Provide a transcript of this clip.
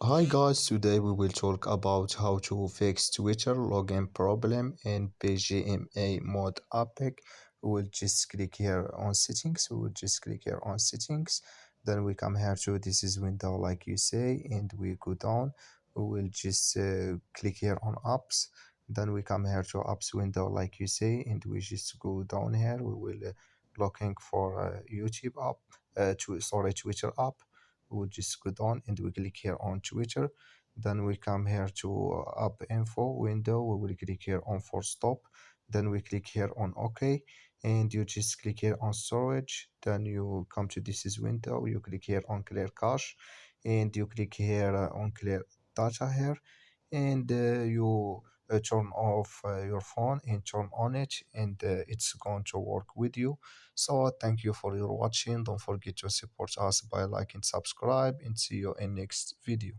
Hi guys, today we will talk about how to fix Twitter login problem in Bgmi mode APK. We will just click here on settings. We will just click here on settings. Then we come here to this is window like you say, and we go down. We will just click here on apps. Then we come here to apps window like you say, and we just go down here. We will looking for YouTube app, Twitter app. We will just go down and we click here on Twitter. Then we come here to app info window. We will click here on for stop. Then we click here on OK, and you just click here on storage. Then you come to this is window. You click here on clear cache, and you click here on clear data here, and you turn off your phone and turn on it, and it's going to work with you. So thank you for your watching. Don't forget to support us by like and subscribe, and see you in next video.